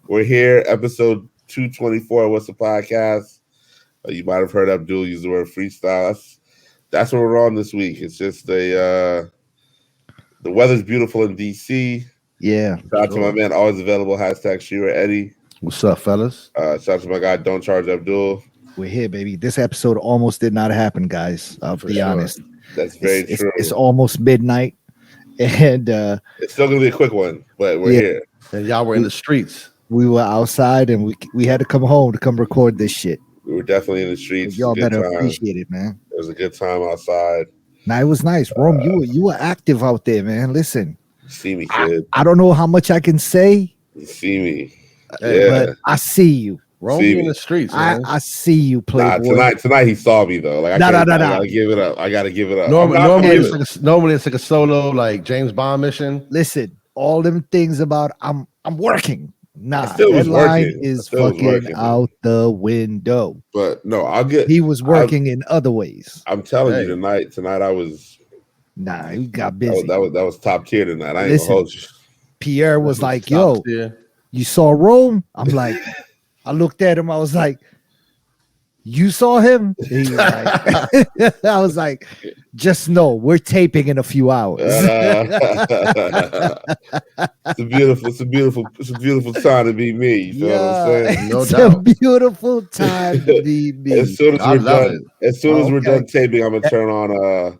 We're here, episode 224. What's the podcast? You might have heard Abdul use the word freestyle. That's what we're on this week. It's just the weather's beautiful in DC. Yeah. Shout out to my man, always available, hashtag Shira Eddie. What's up, fellas? Shout out to my guy, Don't Charge Abdul. We're here, baby. This episode almost did not happen, guys. I'll be honest. That's very true. It's almost midnight, and it's still gonna be a quick one, but we're here. And y'all were in the streets. We were outside, and we had to come home to come record this shit. We were definitely in the streets. Y'all better appreciate it, man. It was a good time outside. Now it was nice. Rome, you were active out there, man. Listen, you see me, kid. I don't know how much I can say. You see me, but I see you. Rome in the streets, man. I see you, Playboy. Tonight he saw me though. Like I gotta give it up. I gotta give it up. Normally it's like a solo, like James Bond mission. Listen, all them things about I'm working. Nah, that line is fucking out the window. But no, he was working in other ways. I'm telling you, tonight I was. Nah, he got busy. That was top tier tonight. I ain't gonna hold you. Pierre was like, "Yo, you saw Rome?" I'm like, I looked at him. I was like, "You saw him?" He was like, I was like, "Just know we're taping in a few hours." It's a beautiful time to be me. You know what I'm saying? No it's doubt. a beautiful time to be me. As soon as we're done taping, I'm gonna turn on.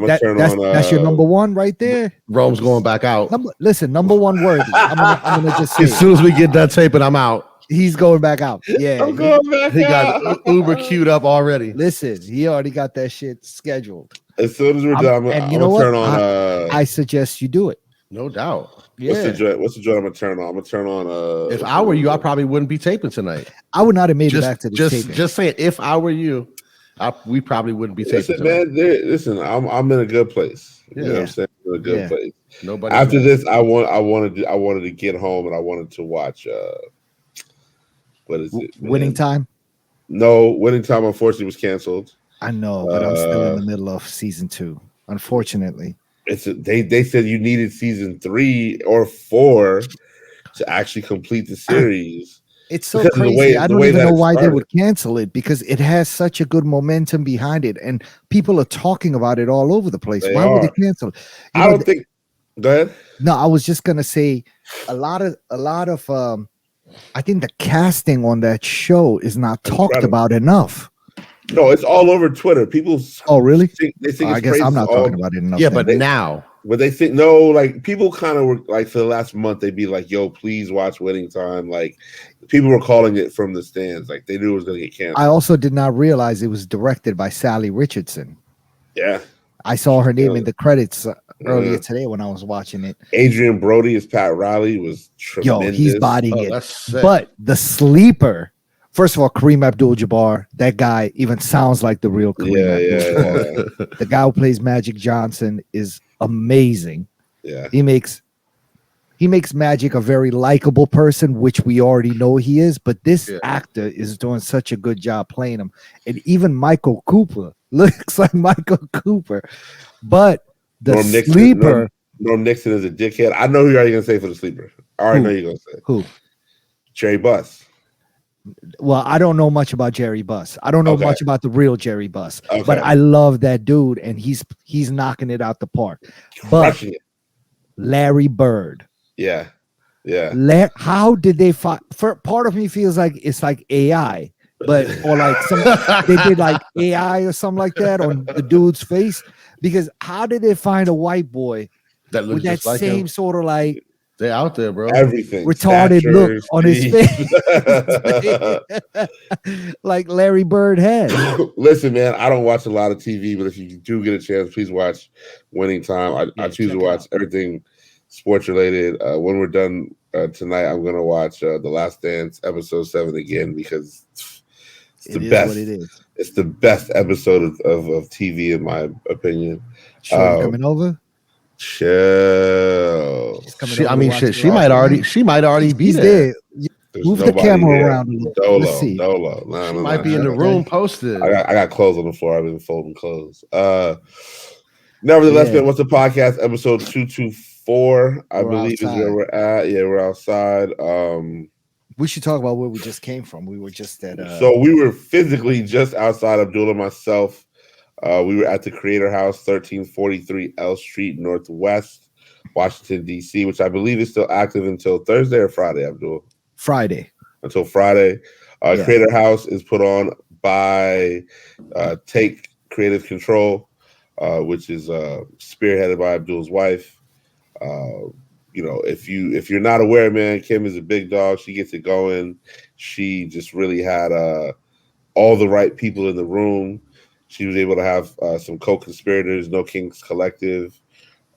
That's your number one right there. Rome's going back out. Number one word. I'm gonna just say as soon as we get done taping, I'm out. He's going back out. Yeah, I'm going back he got Uber queued up already. Listen, he already got that shit scheduled. As soon as we're done, I'm gonna turn on. I suggest you do it. No doubt. Yeah. What's the joint I'm gonna turn on? I'm gonna turn on. If I were you, I probably wouldn't be taping tonight. I would not have made it back to this taping. Just saying, if I were you, we probably wouldn't be taping tonight. Man, listen, I'm in a good place. You know what I'm saying? In a good place. Nobody. After this, I wanted to get home and I wanted to watch. What is it? Winning Time? No, Winning Time unfortunately was canceled. I know, but I'm still in the middle of season 2. Unfortunately, they said you needed season 3 or 4 to actually complete the series. It's so crazy. I don't even know why they would cancel it because it has such a good momentum behind it, and people are talking about it all over the place. Why would they cancel it? I don't think. Go ahead. No, I was just gonna say a lot of. I think the casting on that show is not talked about enough. No, it's all over Twitter. People. Oh, really? They think I guess I'm not talking about it enough. Yeah, but now. But they think like people kind of were like for the last month they'd be like, "Yo, please watch Winning Time." Like people were calling it from the stands, like they knew it was going to get canceled. I also did not realize it was directed by Sally Richardson. Yeah, I saw her name in the credits earlier today when I was watching it. Adrian Brody as Pat Riley was tremendous. Yo, he's bodying it. But the sleeper. First of all, Kareem Abdul-Jabbar, that guy even sounds like the real Kareem Abdul-Jabbar. The guy who plays Magic Johnson is amazing. Yeah. He makes Magic a very likable person, which we already know he is, but this actor is doing such a good job playing him. And even Michael Cooper looks like Michael Cooper. But the sleeper... Norm Nixon is a dickhead. I know who you're already going to say for the sleeper. I already know you're going to say. Who? Jerry Buss. Well, I don't know much about Jerry Buss. I don't know much about the real Jerry Buss, but I love that dude, and he's knocking it out the park. But Larry Bird, yeah. How did they find? Part of me feels like it's like AI, but or like they did like AI or something like that on the dude's face. Because how did they find a white boy that looks with that like same him? Sort of like? They're out there, bro. Everything. Retarded look on his face. Like Larry Bird had. Listen, man, I don't watch a lot of TV, but if you do get a chance, please watch Winning Time. I choose to watch everything sports related. When we're done tonight, I'm going to watch The Last Dance episode 7 again because it's the best. What it is. It's the best episode of TV, in my opinion. Coming over? Chill. She might already be there. Move the camera around a little. Let's see. Dolo. She might be in the room posted. I got clothes on the floor. I've been folding clothes. Nevertheless, man, what's the podcast? Episode 224, I believe, outside. Is where we're at. Yeah, we're outside. We should talk about where we just came from. We were just at So we were physically just outside Abdullah and myself. We were at the Creator House, 1343 L Street Northwest, Washington, D.C., which I believe is still active until Thursday or Friday, Abdul? Friday. Until Friday. Yeah. Creator House is put on by Take Creative Control, which is spearheaded by Abdul's wife. If you're not aware, man, Kim is a big dog. She gets it going. She just really had all the right people in the room. She was able to have some co-conspirators, No Kings Collective,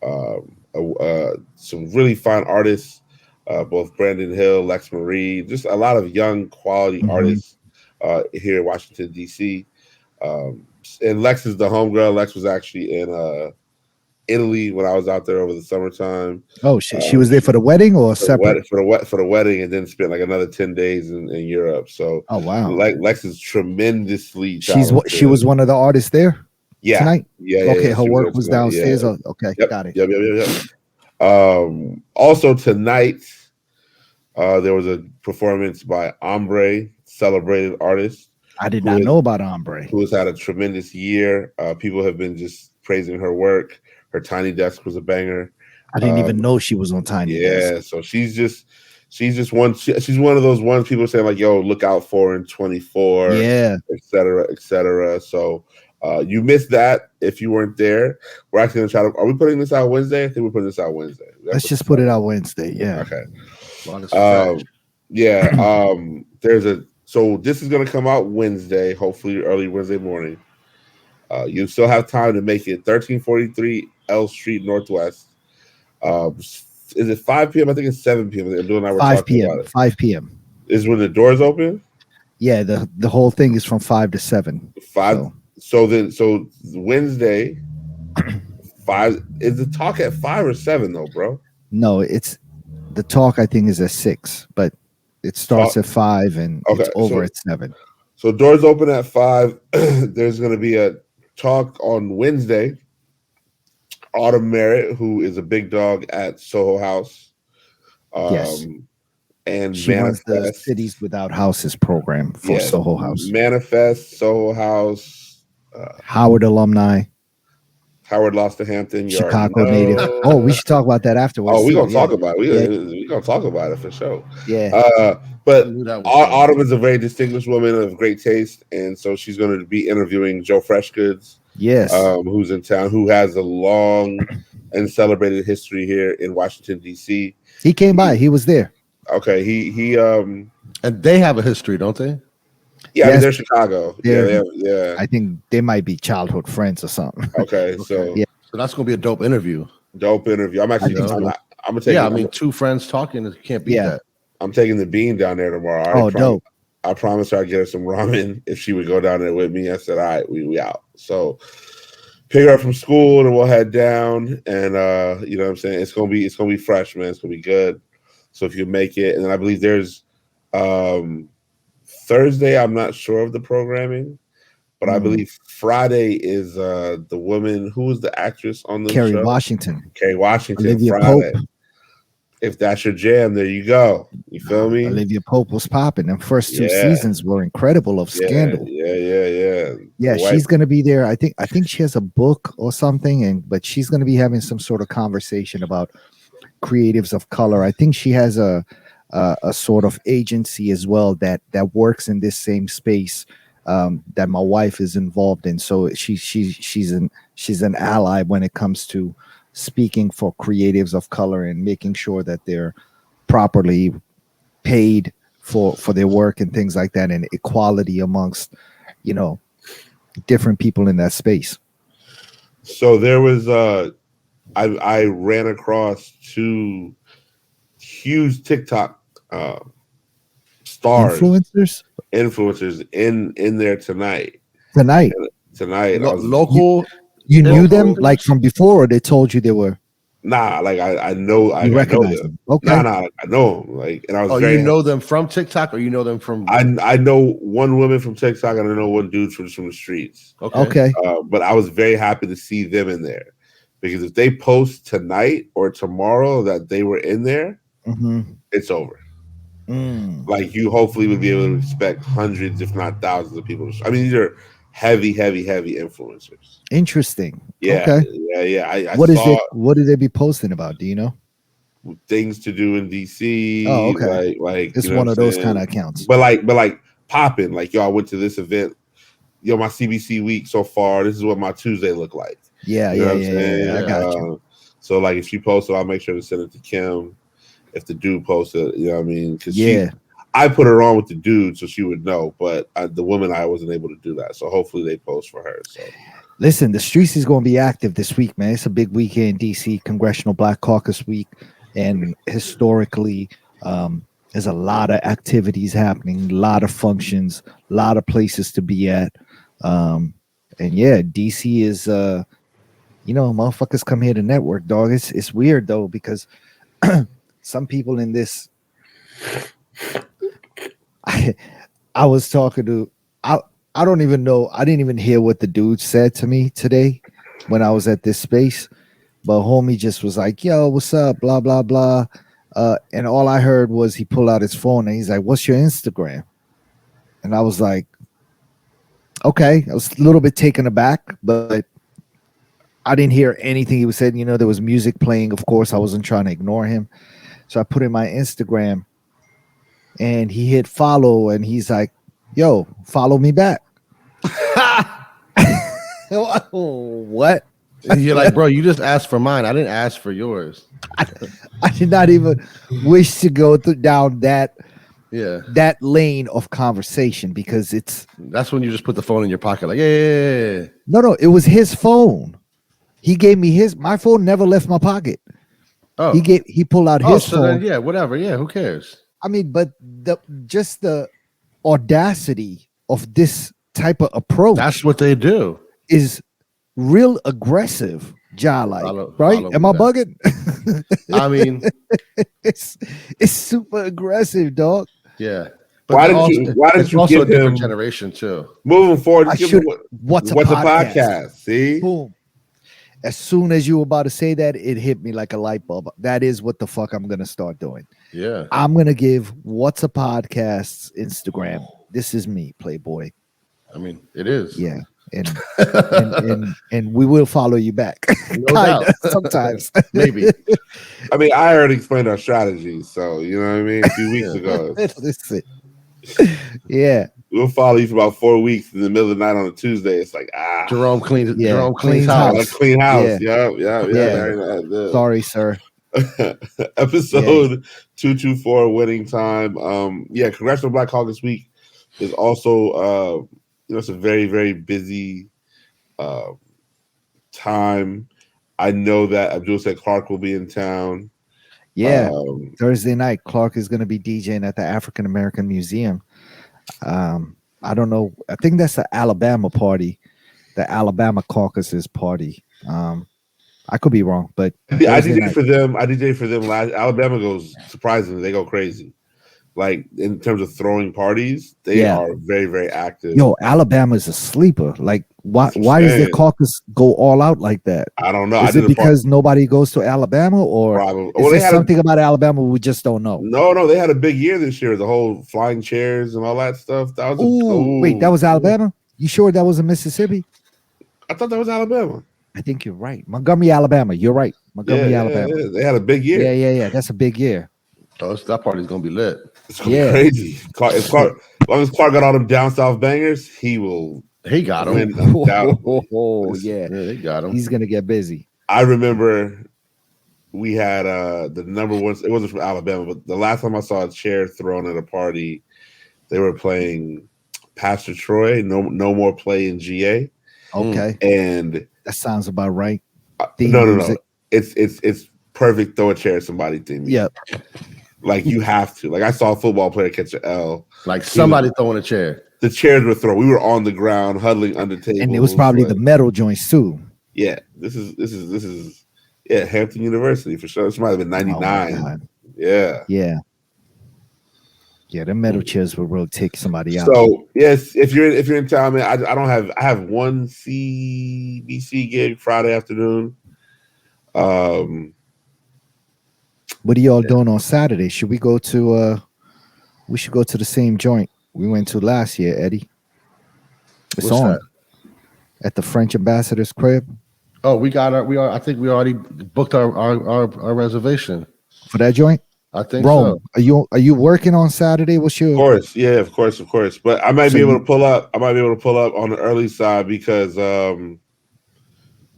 some really fine artists, both Brandon Hill, Lex Marie, just a lot of young quality artists here in Washington, D.C. And Lex is the homegirl. Lex was actually in Italy when I was out there over the summertime. Oh, she was there for the wedding or separate? For the wedding, and then spent like another 10 days in Europe. So, oh wow, Lex is tremendously. She was one of the artists there. Yeah. Tonight. Yeah. Okay, her work was downstairs. Yeah. Oh, okay, yep. Got it. Yep. Also tonight, there was a performance by Ombre, celebrated artist. I did not know about Ombre, who has had a tremendous year. People have been just praising her work. Her Tiny Desk was a banger. I didn't even know she was on Tiny Desk. Yeah, so she's just one. She's one of those ones people saying like, "Yo, look out for in 24." Yeah, et cetera, et cetera. So you missed that if you weren't there. We're actually gonna try to. Are we putting this out Wednesday? I think we're putting this out Wednesday. Let's just put it out Wednesday. Yeah. Okay. So this is gonna come out Wednesday, hopefully early Wednesday morning. You still have time to make it. 1343 L Street Northwest. Is it 5 p.m.? I think it's 7 p.m. They're doing that. 5 p.m. 5 p.m. is when the doors open. Yeah, the whole thing is from 5 to 7. 5. So Wednesday, 5 is the talk at 5 or 7 though, bro? No, it's the talk. I think is at 6, but it starts at 5 and it's over at 7. So doors open at 5. There's going to be a talk on Wednesday. Autumn Merritt, who is a big dog at Soho House. Yes. And she runs the Cities Without Houses program for Soho House. Manifest, Soho House. Howard alumni. Howard lost to Hampton. Chicago native. Oh, we should talk about that afterwards. Oh, we're going to talk about it. We're going to talk about it for sure. Yeah. But Autumn is a very distinguished woman of great taste. And so she's going to be interviewing Joe Freshgoods. Yes. Who's in town, who has a long and celebrated history here in Washington, D.C. He came by. He was there. Okay. He and they have a history, don't they? Yeah, yes, they're Chicago. Yeah. I think they might be childhood friends or something. Okay. So that's gonna be a dope interview. I'm actually I'm gonna take I mean, two friends talking, it can't beat that. I'm taking the Bean down there tomorrow. Dope. I promised her I'd get her some ramen if she would go down there with me. I said, all right, we out. So pick her up from school and we'll head down. And you know what I'm saying? It's gonna be fresh, man. It's gonna be good. So if you make it, and then I believe there's Thursday, I'm not sure of the programming, but I believe Friday is the woman who was the actress on the show? Kerry Washington. Olivia Friday. Pope. If that's your jam, there you go. You feel me? Olivia Pope was popping. Them first 2 seasons were incredible of Scandal. Yeah, she's gonna be there. I think she has a book or something, but she's gonna be having some sort of conversation about creatives of color. I think she has a sort of agency as well that works in this same space that my wife is involved in. So she's an ally when it comes to speaking for creatives of color and making sure that they're properly paid for their work and things like that, and equality amongst different people in that space. So there was I ran across 2 huge TikTok stars, influencers in there tonight. Local. You knew them like from before, or they told you they were? Nah, like I know. I recognize them. Okay. Nah, I know them. Like, and I was. You know them from TikTok, or you know them from? I know one woman from TikTok, and I know one dude from the streets. Okay. But I was very happy to see them in there, because if they post tonight or tomorrow that they were in there, it's over. Like you hopefully would be able to expect hundreds, if not thousands, of people. I mean, these are heavy influencers. Interesting. Yeah, Okay. yeah. I What is saw it? What do they be posting about? Do you know? things to do in Oh, DC, okay. like It's you know one what of I'm those kind of saying. accounts. But popping, like y'all went to this event. My CBC week so far. This is what my Tuesday looked like. Yeah, You know yeah, what I'm yeah, saying? yeah. I got you. So like if she posts it, I'll make sure to send it to Kim. If the dude posts it, you know what I mean? Because I put her on with the dude so she would know, but the woman I wasn't able to do that. So hopefully they post for her. So listen, the streets is going to be active this week, man. It's a big week here in DC, Congressional Black Caucus Week, and historically, there's a lot of activities happening, a lot of functions, a lot of places to be at, and yeah, DC is, motherfuckers come here to network, dog. It's weird though because some people in this. I was talking to I don't even know. I didn't even hear what the dude said to me today when I was at this space. But homie just was like, "Yo, what's up?" Blah blah blah. And all I heard was he pulled out his phone and he's like, "What's your Instagram?" And I was like, "Okay." I was a little bit taken aback, but I didn't hear anything he was saying. There was music playing. Of course, I wasn't trying to ignore him, so I put in my Instagram, and he hit follow, and he's like, "Yo, follow me back." What? You're like, bro, you just asked for mine. I didn't ask for yours. I did not even wish to go down that lane of conversation because that's when you just put the phone in your pocket, like, yeah. No, it was his phone. He gave me my phone never left my pocket. Oh, he pulled out his phone. Then, whatever. Yeah, who cares? I mean, but the audacity of this type of approach. That's what they do. Is real aggressive, right? Am I bugging? I mean, it's super aggressive, dog. Yeah. But why did you also give a different him generation too? Moving forward, what's a podcast? See? Boom. As soon as you were about to say that, it hit me like a light bulb. That is what the fuck I'm gonna start doing. Yeah. I'm gonna give What's a Podcast's Instagram. This is me, Playboy. I mean, it is. Yeah. And we will follow you back. No doubt. Sometimes. Maybe. I mean, I already explained our strategy, so you know what I mean? A few weeks ago. Listen. Yeah. We'll follow you for about 4 weeks in the middle of the night on a Tuesday. It's like, Jerome cleans house. Clean house. Yeah. Sorry, sir. Episode 224, Winning Time. Congressional Black Caucus Week is also it's a very, very busy time. I know that Abdul said Clark will be in town. Yeah. Thursday night, Clark is going to be DJing at the African American Museum. I don't know. I think that's the Alabama party, the Alabama caucus's party. I could be wrong, but I did for them. Last Alabama goes surprisingly. They go crazy. Like in terms of throwing parties, they are very, very active. Yo, Alabama is a sleeper. Like, why does their caucus go all out like that? I don't know. Is it because nobody goes to Alabama, or is there something about Alabama we just don't know? No, they had a big year this year. The whole flying chairs and all that stuff. That was wait, that was Alabama? You sure that was in Mississippi? I thought that was Alabama. I think you're right. Montgomery, Alabama. You're right. Montgomery, Alabama. Yeah. They had a big year. Yeah. That's a big year. Oh, that party's gonna be lit. It's gonna be crazy. As long as Clark got all them down south bangers, he will. He got him. Yeah, he got him. He's gonna get busy. I remember we had the number one. It wasn't from Alabama, but the last time I saw a chair thrown at a party, they were playing Pastor Troy. No more play in GA. Okay, and that sounds about right. No. It's perfect. Throw a chair at somebody theme. Yeah. Like you have to. Like I saw a football player catch an L. Like somebody throwing a chair. The chairs were thrown. We were on the ground, huddling under tables, and it was probably the metal joints too. Yeah, this is Hampton University for sure. This might have been 99. Yeah. The metal chairs will really take somebody out. So yes, if you're in town, man, I have one CBC gig Friday afternoon. What are y'all doing on Saturday? Should we go to We should go to the same joint we went to last year, Eddie. It's What's on that? at the French ambassador's crib. Oh, I think we already booked our reservation For that joint? I think Rome, so. are you working on Saturday? What's your Of course, yeah, of course. But I might So be able you- to pull up. I might be able to pull up on the early side because we're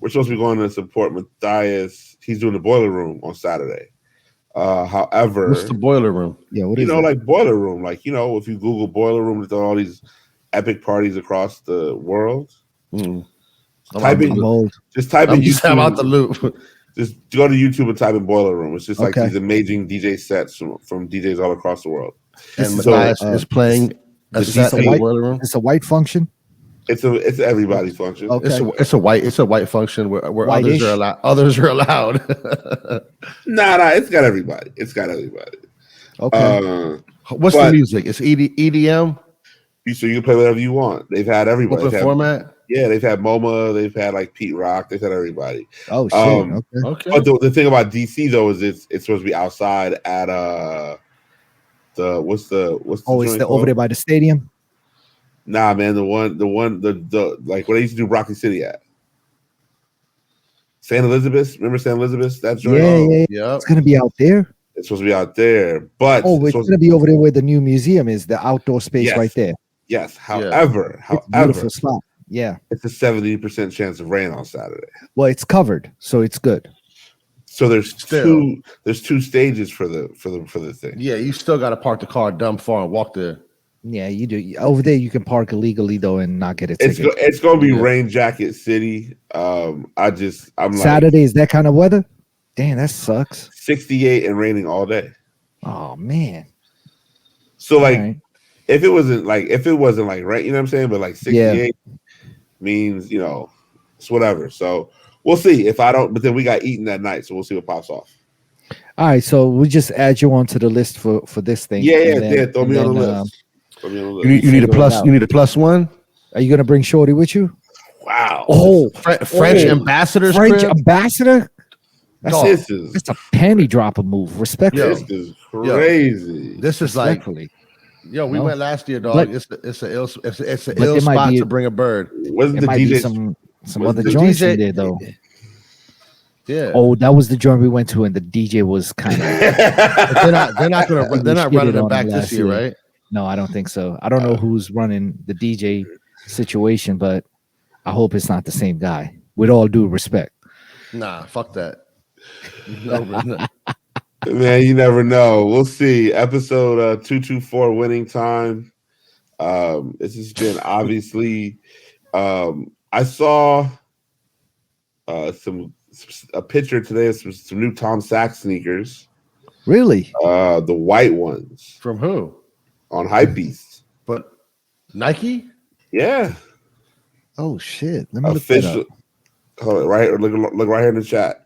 supposed to be going to support Matthias. He's doing the boiler room on Saturday. However, What's the boiler room? Yeah, what you is know, that? like boiler room, like if you Google boiler room, there's all these epic parties across the world. Mm. Type in, I'm old. just type in I'm YouTube. out the loop. Just go to YouTube and type in boiler room. It's just like Okay. these amazing DJ sets from DJs all across the world. And This is Matthias a- is playing a this set is in the white- boiler room. It's a white function. It's everybody function. Okay. It's a white function where White-ish. others are allowed. Nah, it's got everybody. It's got everybody. Okay. What's But- the music? It's EDM So you can play whatever you want. They've had everybody. open They've had- format. Yeah, they've had MoMA. They've had like Pete Rock. They've had everybody. Oh shit. Um, Okay. Okay. But the thing about DC though is it's supposed to be outside at what's the Oh, it's joint the over called? there by the stadium. Nah, man, the like where they used to do Rocky City at St. Elizabeth. Remember St. Elizabeth? That joint. Yeah. Yep. It's gonna be out there. It's supposed to be out there, but Oh, it's gonna be over there where the new museum is, the outdoor space Yes. right there. yes. However, It's a beautiful spot. Yeah. it's a 70% chance of rain on Saturday. Well, it's covered, so it's good. So there's Still. two stages for the thing. Yeah, you still got to park the car dumb far and walk there. Yeah, you do. Over there, you can park illegally though and not get a ticket. It's gonna be Yeah. rain jacket city. I'm like Saturday is that kind of weather. Damn, that sucks. 68 and raining all day. Oh man. So like All right. if it wasn't like right, you know what I'm saying? But like 68 means, it's whatever. So we'll see if I don't, but then we got eaten that night, so we'll see what pops off. All right, so we just add you onto the list for this thing. Yeah, and then- throw me and on the then, list. Throw me on the list. You need a figure it plus. out. You need a +1. Are you gonna bring Shorty with you? Wow. Oh, French Oh, ambassador's French crib? ambassador. That's This is a penny dropper move. Respectfully. this is crazy. This is like, Respectfully. yo, we No. went last year, dog. But- it's an ill but ill there might spot be- to bring a bird. Wasn't There the might be DJ some was other the joints DJ in there though. Yeah. Oh, that was the joint we went to, and the DJ was kind of. But they're not gonna We they're not shitted running them on back him this last year, year. right? No, I don't think so. I don't know who's running the DJ situation, but I hope it's not the same guy. With all due respect. Nah, fuck that. No, Man, you never know. We'll see. Episode 224 winning time. This has been obviously I saw a picture today of some new Tom Sachs sneakers. Really? The white ones from who? on Hypebeast. But Nike? Yeah. Oh shit! Let me look that Official. up. Hold on, right. Look right here in the chat.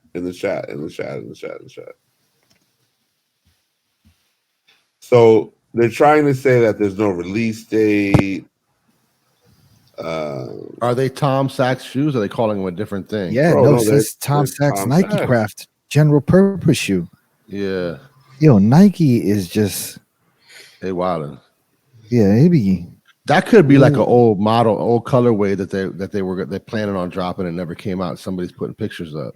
So they're trying to say that there's no release date. Are they Tom Sachs shoes? Or are they calling them a different thing? Yeah, Bro, no, no, it says they're Tom Sachs Tom Nike Sachs. Craft general purpose shoe. Yeah. Yo, Nike is just They wildin'. maybe. That could be like an old model, old colorway that they're planning on dropping and never came out. Somebody's putting pictures up.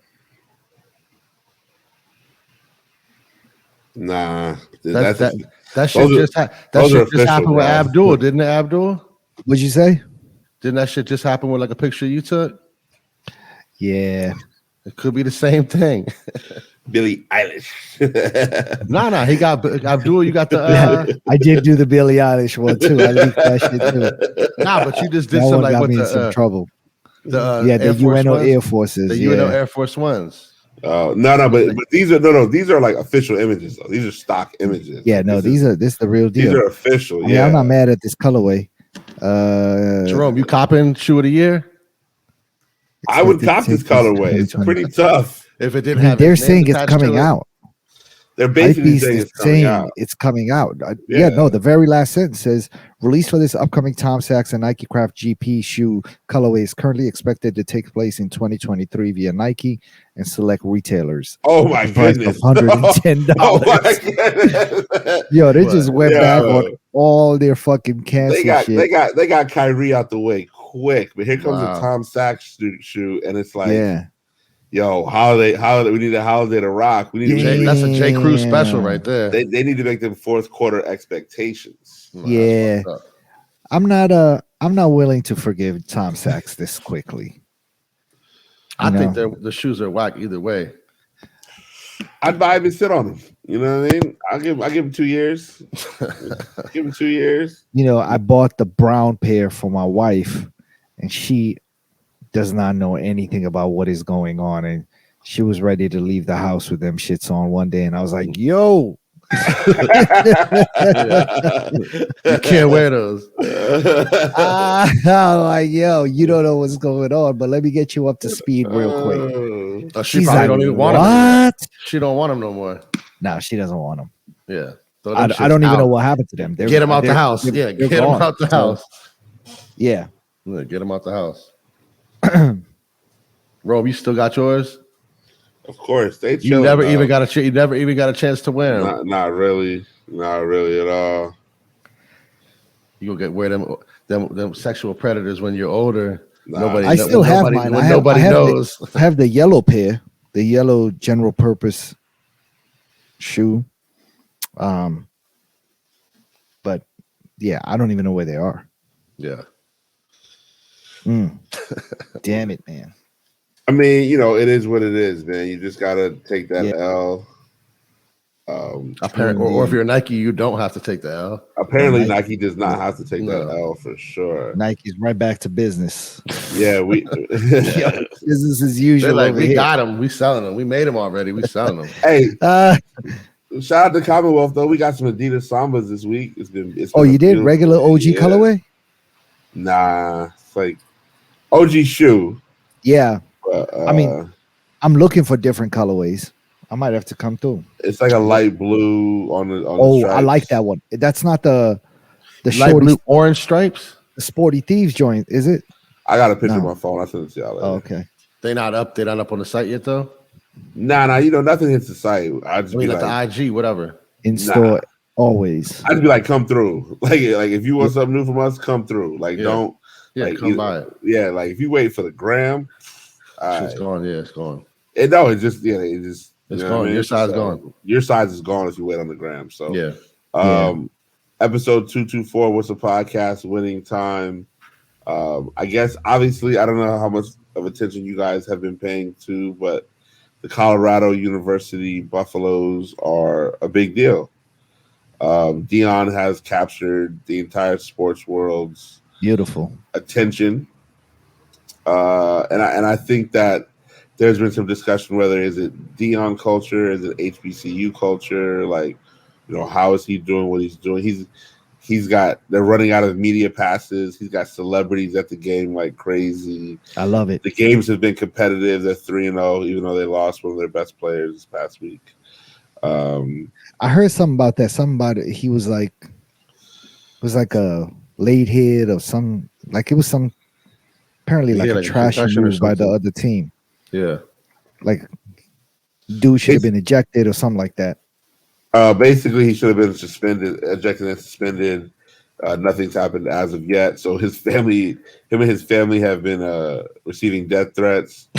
Nah, That those shit are- just those are just happened official, with bro. Abdul, didn't it? Abdul, What'd you say? didn't that shit just happen with like a picture you took? Yeah. It could be the same thing. Billie Eilish. Nah, he got Abdul. You got the I did do the Billie Eilish one too. I leaked that shit too. nah, but you just did That some one like got with me in some the trouble. the Yeah, the Air Force UNO Ones. Air Forces. The Yeah. UNO Air Force Ones. No, but these are these are like official images though. These are stock images. Yeah, no, this is the real these deal. are official. I mean, Yeah, I'm not mad at this colorway. Jerome, you copping shoe of the year? I would cop this colorway. It's pretty tough. If it didn't I mean, have, they're his name saying it's attached to coming it? out. They're basically saying is it's coming out. it's coming out. No, the very last sentence says release for this upcoming Tom Sachs and Nike Craft GP shoe colorway is currently expected to take place in 2023 via Nike and select retailers. Oh my goodness! $110. Oh my goodness! Yo, they just went back on all their fucking cancel shit. They got Kyrie out the way quick, but here comes a Tom Sachs shoe, and it's like, yo, holiday, we need a holiday to rock. We need that's a J. Crew special right there. They need to make them fourth quarter expectations. Yeah, I'm not willing to forgive Tom Sachs this quickly. I think the shoes are whack either way. I'd buy him and sit on them. You know what I mean? I'll give him 2 years. Give him 2 years. You know, I bought the brown pair for my wife, and she does not know anything about what is going on, and she was ready to leave the house with them shits on one day, and I was like, yo. You can't wear those. I'm like, yo, you don't know what's going on, but let me get you up to speed real quick. She probably don't even want them. She don't want them no more. No, she doesn't want them. Yeah. I don't even know what happened to them. Get them out the house. Yeah, get them out the house. Yeah. Get them out the house. Rome, you still got yours? Of course, you never even got a chance to wear them. Not really at all. You gonna wear them sexual predators when you're older. I still have mine. Nobody knows. I have the yellow pair, the yellow general purpose shoe. But yeah, I don't even know where they are. Yeah. Damn it, man. I mean, you know, it is what it is, man. You just gotta take that L. Apparently, or if you're Nike, you don't have to take the L. Apparently, Nike does not have to take that L for sure. Nike's right back to business. Yeah, business as usual. They're like, we got them, we selling them, we made them already, we selling them. Hey, shout out to Commonwealth though. We got some Adidas Sambas this week. It's been you did regular OG colorway? Nah, it's like OG shoe. Yeah. I mean, I'm looking for different colorways. I might have to come through. It's like a light blue on the stripes. I like that one. That's not the light blue orange stripes. The Sporty Thieves joint, is it? I got a picture of my phone. I sent it to y'all later. Oh, okay. They're not up on the site yet though. Nah. You know, nothing hits the site. I just be like the IG, whatever. In store always. I'd be like, come through. Like if you want something new from us, come through. Like don't. Yeah, come by it. Yeah, like if you wait for the gram. It's gone. Yeah, it's gone. It's gone. Your size gone. Your size is gone if you wait on the gram. So episode 224. What's a podcast? Winning time. I guess obviously I don't know how much of attention you guys have been paying to, but the Colorado University Buffaloes are a big deal. Dion has captured the entire sports world's attention. And I think that there's been some discussion whether is it Dion culture, is it HBCU culture, like, you know, how is he doing what he's doing? They're running out of media passes. He's got celebrities at the game like crazy. I love it. The games have been competitive. They're 3-0, even though they lost one of their best players this past week. I heard something about that. Something about it. He was like a late hit or some, like it was some. Apparently, like a trash move by the other team. Yeah. Like, dude should have been ejected or something like that. Basically, he should have been ejected and suspended. Nothing's happened as of yet. So him and his family have been receiving death threats.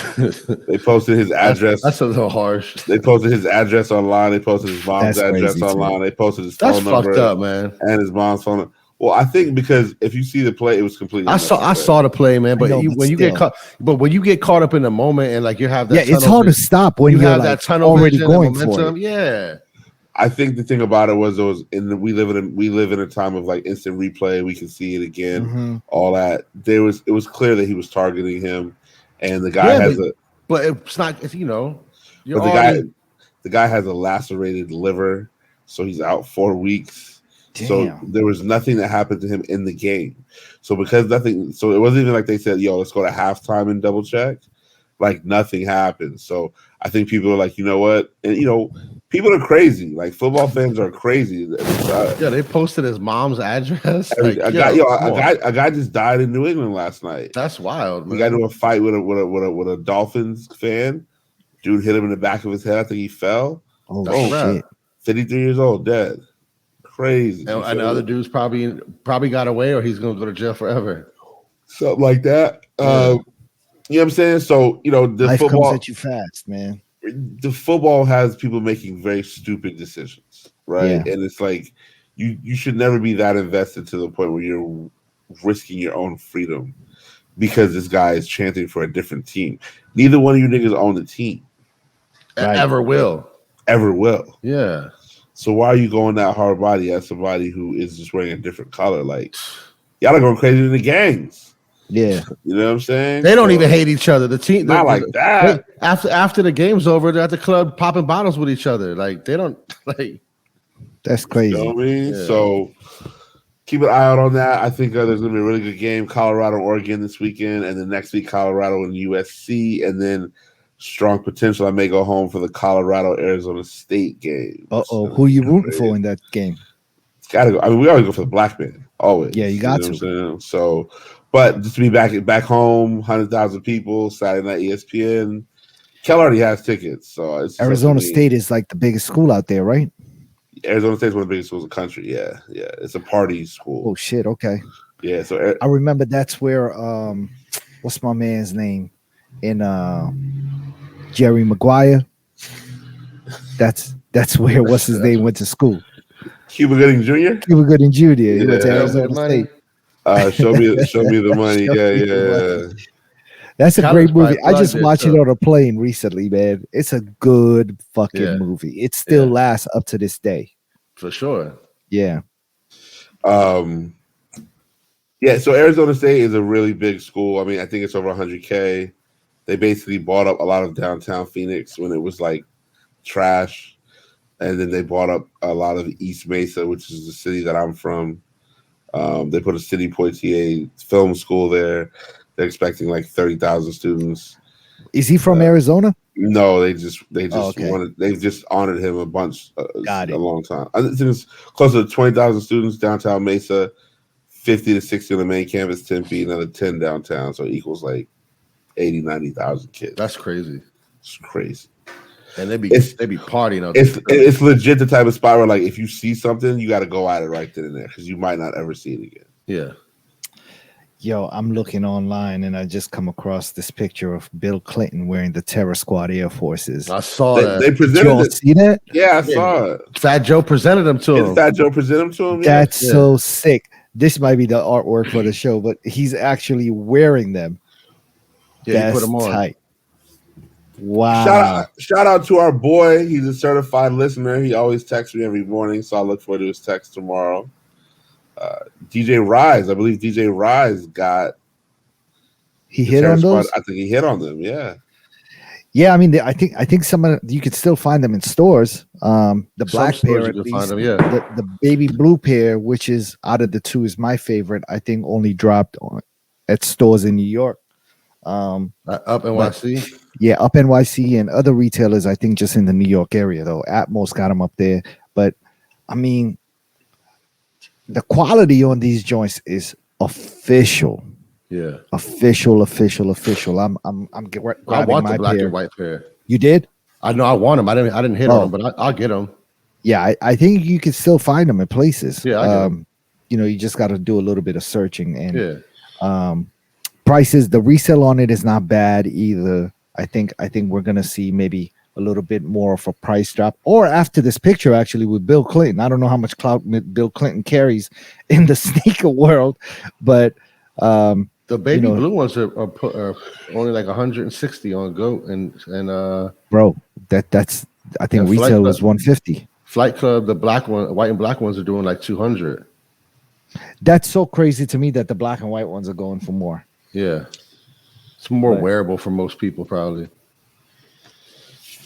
They posted his address. That's a little harsh. They posted his address online. They posted his mom's address online. They posted his phone number. That's fucked up, man. And his mom's phone number. Well, I think because if you see the play, it was completely. I saw the play, man. But when you get caught up in the moment and like you have that, it's hard to stop when you have that tunnel already going for it. Yeah, I think the thing about it was we live in a time of like instant replay. We can see it again. All that it was clear that he was targeting him, and the guy but it's not. If you know, the guy has a lacerated liver, so he's out 4 weeks. Damn. So there was nothing that happened to him in the game. So it wasn't even like they said, yo, let's go to halftime and double check. Like nothing happened. So I think people are like, you know what? And you know, People are crazy. Like football fans are crazy. Yeah, they posted his mom's address. Like, a guy just died in New England last night. That's wild, man. He got into a fight with a Dolphins fan. Dude hit him in the back of his head. I think he fell. Oh shit! 53 years old, dead. Crazy. And the other dude's probably got away, or he's gonna go to jail forever. Something like that. You know what I'm saying? So the life football comes at you fast, man. The football has people making very stupid decisions, right? Yeah. And it's like you should never be that invested to the point where you're risking your own freedom because this guy is chanting for a different team. Neither one of you niggas own the team. Right. Ever will. Yeah. So why are you going that hard body as somebody who is just wearing a different color? Like, y'all are going crazy in the gangs. Yeah. You know what I'm saying? They don't even hate each other. The team not like that. After the game's over, they're at the club popping bottles with each other. Like, they don't like. That's crazy. You know what I mean? Yeah. So keep an eye out on that. I think there's going to be a really good game. Colorado, Oregon this weekend. And then next week, Colorado and USC. And then strong potential. I may go home for the Colorado Arizona State game. Who you rooting for in that game? It's got to go. I mean, we always go for the black man. Always. Yeah, you got to. So, but just to be back home, 100,000 people, Saturday night ESPN. Kel already has tickets. So it's Arizona State is like the biggest school out there, right? Arizona State is one of the biggest schools in the country. Yeah. It's a party school. Oh shit. Okay. Yeah. So I remember that's where what's my man's name in Jerry Maguire. That's where what's his name went to school. Cuba Gooding Jr. Cuba Gooding Jr. He went to Arizona State. Show me the money. Yeah. That's a great movie. I just watched it on a plane recently, man. It's a good fucking movie. It still lasts up to this day. For sure. Yeah. So Arizona State is a really big school. I mean, I think it's over 100K. They basically bought up a lot of downtown Phoenix when it was like trash. And then they bought up a lot of East Mesa, which is the city that I'm from. They put a City Poitier film school there. They're expecting like 30,000 students. Is he from Arizona? No, they just wanted. They've just honored him a bunch. A long time. I think it's close to 20,000 students downtown Mesa, 50 to 60 on the main campus, Tempe, another 10 downtown. So it equals like 80, 90,000 kids. That's crazy. It's crazy. And they be partying out there. It's legit the type of spot where like if you see something, you got to go at it right then and there because you might not ever see it again. Yeah. Yo, I'm looking online and I just come across this picture of Bill Clinton wearing the Terror Squad Air Forces. I saw that. They presented it. See that? Yeah, I saw it. Fat Joe presented them to him. Fat Joe presented them to him. That's so sick. This might be the artwork for the show, but he's actually wearing them. Yeah, that's put them on. Tight. Wow. Shout out to our boy. He's a certified listener. He always texts me every morning, so I look forward to his text tomorrow. DJ Rise, I believe DJ Rise got. He hit on those. I think he hit on them. Yeah. Yeah, I mean, I think some of you could still find them in stores. The black pair, at least, find them, yeah. The baby blue pair, which is out of the two, is my favorite. I think only dropped at stores in New York. Up NYC. Up NYC and other retailers. I think just in the New York area though. Atmos got them up there, but I mean. The quality on these joints is official. Yeah. Official. I'm grabbing I want my the black pair. and white pair. You did? I know I want them. I didn't hit on them, but I'll get them. Yeah, I think you can still find them in places. Yeah, you just got to do a little bit of searching and prices. The resale on it is not bad either. I think we're gonna see maybe a little bit more of a price drop, or after this picture actually with Bill Clinton. I don't know how much clout Bill Clinton carries in the sneaker world, but the baby blue ones are only like 160 on GOAT and bro, that's I think retail was 150. Flight Club, the black one, white and black ones are doing like 200. That's so crazy to me that the black and white ones are going for more. Yeah, it's more wearable for most people probably.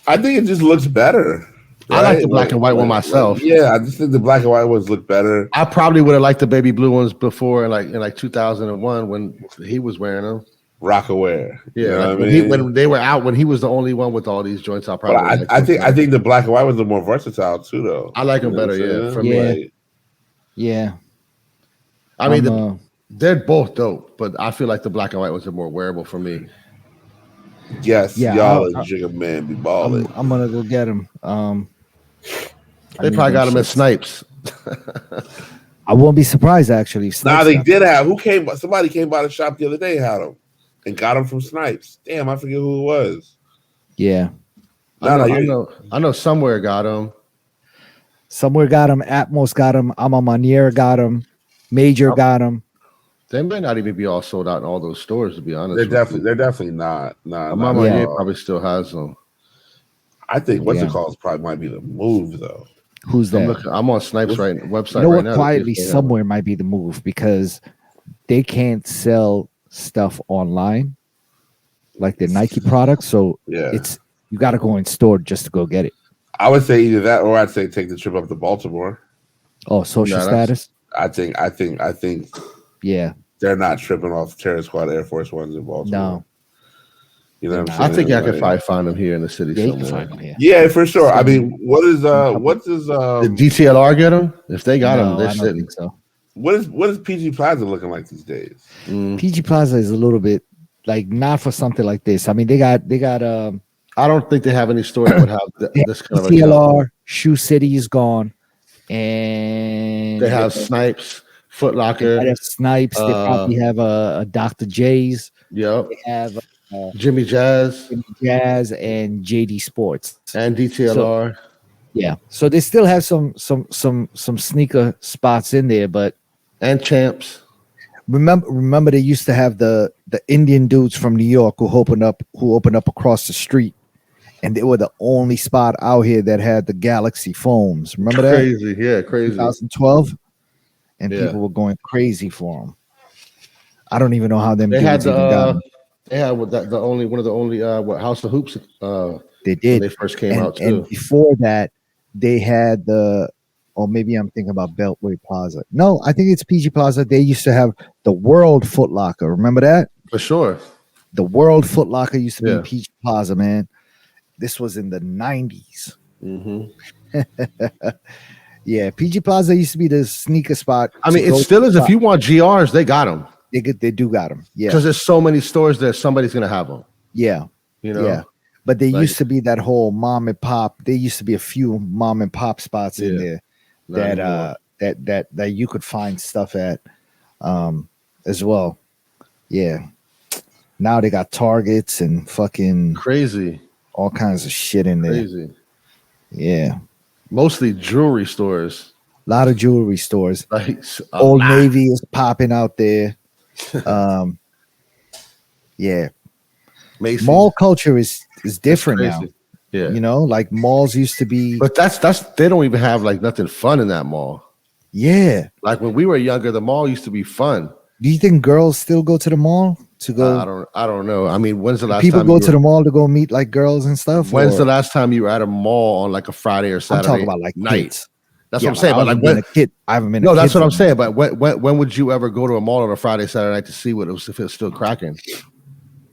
I think it just looks better. Right? I like the black and white one myself. Yeah, I just think the black and white ones look better. I probably would have liked the baby blue ones before, in like 2001 when he was wearing them. Rockaware. Yeah, you know like what when I mean? when they were out, when he was the only one with all these joints, I But probably. I think the black and white was the more versatile too, though. I like You them know what better. I'm Yeah, saying? for me. Like, Yeah. I mean, they're both dope, but I feel like the black and white ones are more wearable for me. yes, Yeah, y'all is Jigga Man be balling. I'm gonna go get them. They probably got them at Snipes. I won't be surprised actually. Nah, they did have. Who came? Somebody came by the shop the other day, had them, and got them from Snipes. Damn, I forget who it was. Yeah. I know. Somewhere got them. Somewhere got them. Atmos got them. Manier got them. Major got them. They might not even be all sold out in all those stores. To be honest, They're definitely not. Nah, Manier probably still has them. I think what's it called probably might be the move though. Who's that? I'm on Snipes website. You know right what? Now Quietly, somewhere might be the move because they can't sell stuff online like their Nike products. So it's you got to go in store just to go get it. I would say either that or I'd say take the trip up to Baltimore. Oh, social status. I think. Yeah, they're not tripping off Terror Squad Air Force Ones in Baltimore. No. You know what I'm saying? I think I could probably find them here in the city somewhere. Yeah, for sure. I mean, what does Did DTLR get them? If they got them, they're I don't think so. What is PG Plaza looking like these days? PG Plaza is a little bit like not for something like this. I mean, they got. I don't think they have any store that would have this kind of DTLR. Shoe City is gone, and they have Snipes, Foot Locker. They have Snipes. They probably have a Dr. J's. Yep. They have Jimmy Jazz, and JD Sports and DTLR. So they still have some sneaker spots in there, but and Champs. Remember they used to have the Indian dudes from New York who opened up across the street, and they were the only spot out here that had the Galaxy foams. Remember that? Crazy, yeah, crazy. 2012, and people were going crazy for them. I don't even know how them. They had they had one of the only House of Hoops. They did. When they first came out too. And before that, they had or maybe I'm thinking about Beltway Plaza. No, I think it's PG Plaza. They used to have the World Foot Locker. Remember that? For sure. The World Foot Locker used to be in PG Plaza, man. This was in the 90s. Yeah, PG Plaza used to be the sneaker spot. I mean, it still is. If you want GRs, they got them. They do got them. Yeah, because there's so many stores there. Somebody's gonna have them. Yeah, you know. Yeah, but there used to be that whole mom and pop. There used to be a few mom and pop spots in there that you could find stuff at, as well. Yeah. Now they got Targets and fucking crazy, all kinds of shit in there. Crazy. Yeah. Mostly jewelry stores. A lot of jewelry stores. Like Old Navy is popping out there. Yeah. Macy's. Mall culture is different now. Yeah. You know, like malls used to be. But that's they don't even have like nothing fun in that mall. Yeah. Like when we were younger, the mall used to be fun. Do you think girls still go to the mall to go? I don't know. I mean, when's the last people time go to the mall to go meet like girls and stuff? When's the last time you were at a mall on like a Friday or Saturday? I'm talking about like night. Kids. That's what I'm saying. But like when a kid, I haven't been. No, that's what I'm saying. But when would you ever go to a mall on a Friday, Saturday night to see what it was if it was still cracking?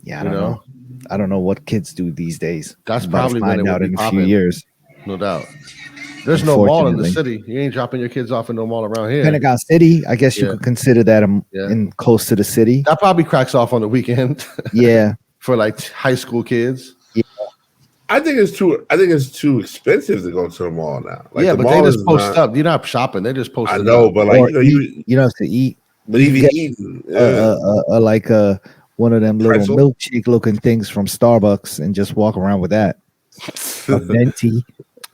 Yeah, I don't know. I don't know what kids do these days. That's probably when it out would in be a few years. No doubt. There's no mall in the city. You ain't dropping your kids off in no mall around here. Pentagon City, I guess you could consider that in close to the city. That probably cracks off on the weekend. Yeah, for like high school kids. Yeah, I think it's too expensive to go to the mall now. Like, yeah, but they just post up. You're not shopping. They just post. I know, but like you don't have to eat. But even eating, like one of them little milkshake looking things from Starbucks and just walk around with that. A venti.